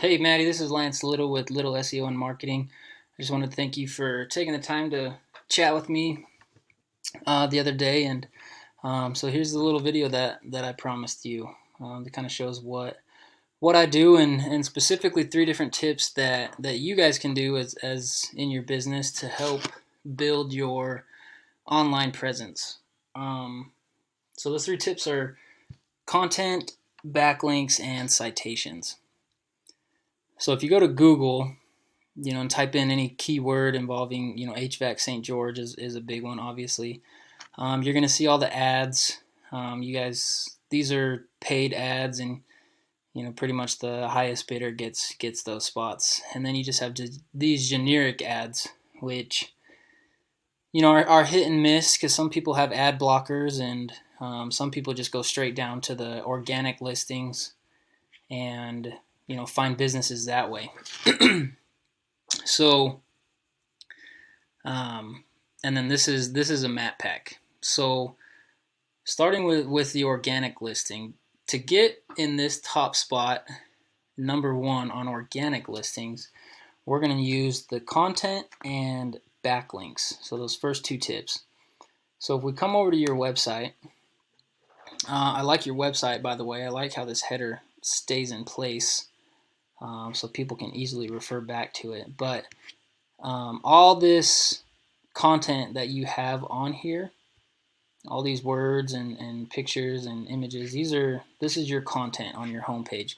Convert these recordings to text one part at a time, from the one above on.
Hey, Maddie, this is Lance Little with Little SEO and Marketing. I just wanted to thank you for taking the time to chat with me the other day. And so here's the little video that I promised you that kind of shows what I do and specifically three different tips that you guys can do as in your business to help build your online presence. So those three tips are content, backlinks, and citations. So if you go to Google, and type in any keyword involving, HVAC St. George is a big one, obviously. You're going to see all the ads. You guys, these are paid ads, and pretty much the highest bidder gets those spots. And then you just have these generic ads, which are hit and miss because some people have ad blockers, and some people just go straight down to the organic listings and find businesses that way. So, and then this is a map pack. So, starting with the organic listing, to get in this top spot, number one on organic listings, we're going to use the content and backlinks. So those first two tips. So if we come over to your website, I like your website, by the way. I like how this header stays in place, so people can easily refer back to it. But all this content that you have on here, all these words and pictures and images, this is your content on your homepage.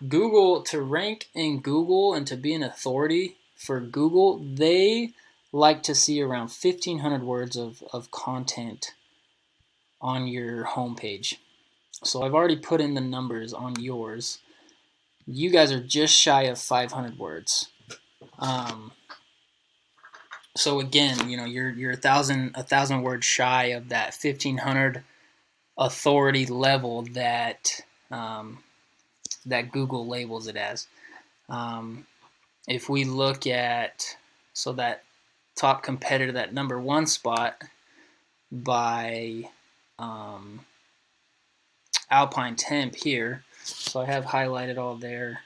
Google, to rank in Google and to be an authority for Google, they like to see around 1,500 words of content on your homepage. So I've already put in the numbers on yours. You guys are just shy of 500 words. So again, you're a thousand words shy of that 1,500 authority level that that Google labels it as. If we look at that top competitor, that number one spot by Alpine Temp here. So I have highlighted all their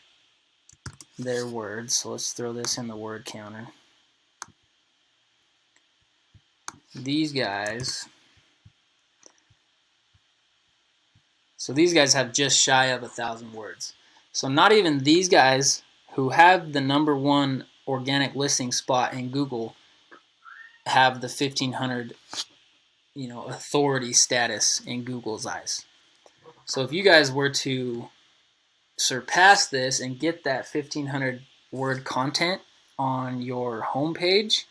words. So let's throw this in the word counter. These guys have just shy of 1,000 words. So not even these guys who have the number one organic listing spot in Google have the 1,500 authority status in Google's eyes. So if you guys were to surpass this and get that 1,500 word content on your homepage,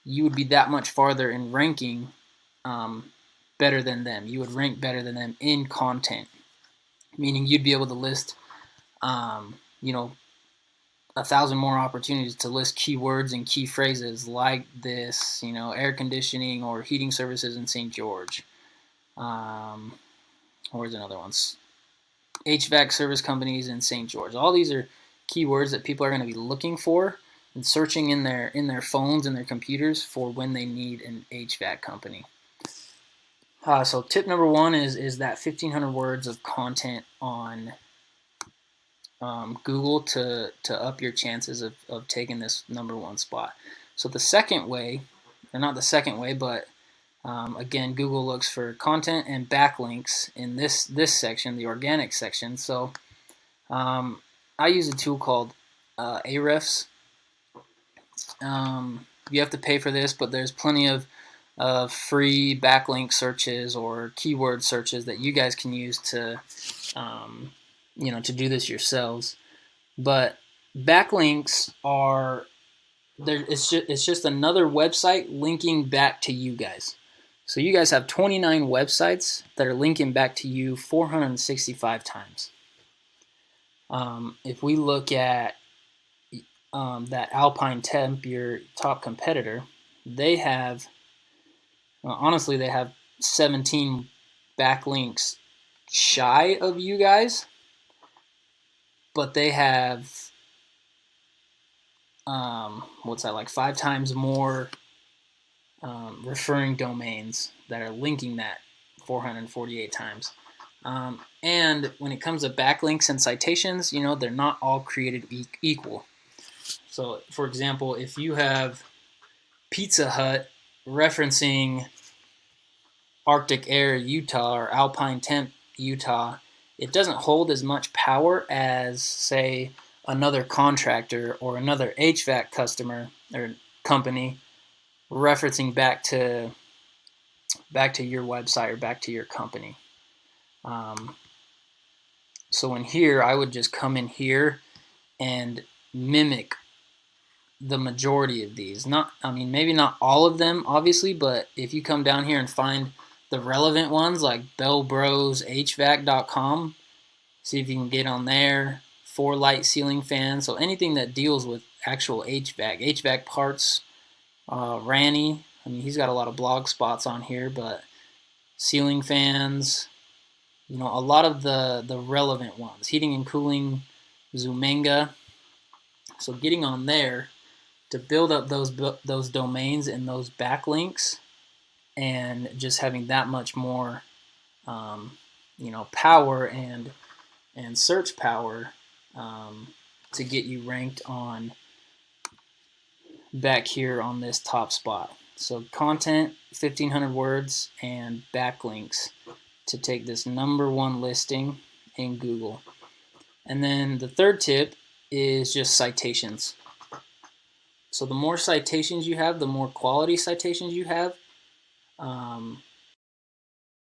you would be that much farther in ranking better than them. You would rank better than them in content, meaning you'd be able to list 1,000 more opportunities to list keywords and key phrases like this, air conditioning or heating services in St. George. Where's another one? HVAC service companies in St. George. All these are keywords that people are going to be looking for and searching in their phones and their computers for when they need an HVAC company. So tip number one is that 1,500 words of content on Google to up your chances of taking this number one spot. So the second way, or not the second way, but again, Google looks for content and backlinks in this section, the organic section. So I use a tool called Ahrefs. You have to pay for this, but there's plenty of free backlink searches or keyword searches that you guys can use to to do this yourselves. But backlinks are there. It's just another website linking back to you guys. So you guys have 29 websites that are linking back to you 465 times. If we look at that Alpine Temp, your top competitor, they have, honestly, they have 17 backlinks shy of you guys, but they have, like 5 times more referring domains that are linking that 448 times. And when it comes to backlinks and citations, they're not all created equal. So, for example, if you have Pizza Hut referencing Arctic Air Utah or Alpine Temp Utah, it doesn't hold as much power as, say, another contractor or another HVAC customer or company referencing back to your website or back to your company. So in here, I would just come in here and mimic the majority of these. Maybe not all of them, obviously, but if you come down here and find the relevant ones like bellbroshvac.com, see if you can get on there. 4Light ceiling fans, so anything that deals with actual HVAC parts. Ranny, he's got a lot of blog spots on here, but ceiling fans, a lot of the relevant ones. Heating and cooling, Zumenga. So getting on there to build up those domains and those backlinks, and just having that much more, power and search power to get you ranked on back here on this top spot. So content, 1,500 words, and backlinks to take this #1 listing in Google. And then the third tip is just citations. So the more citations you have, the more quality citations you have,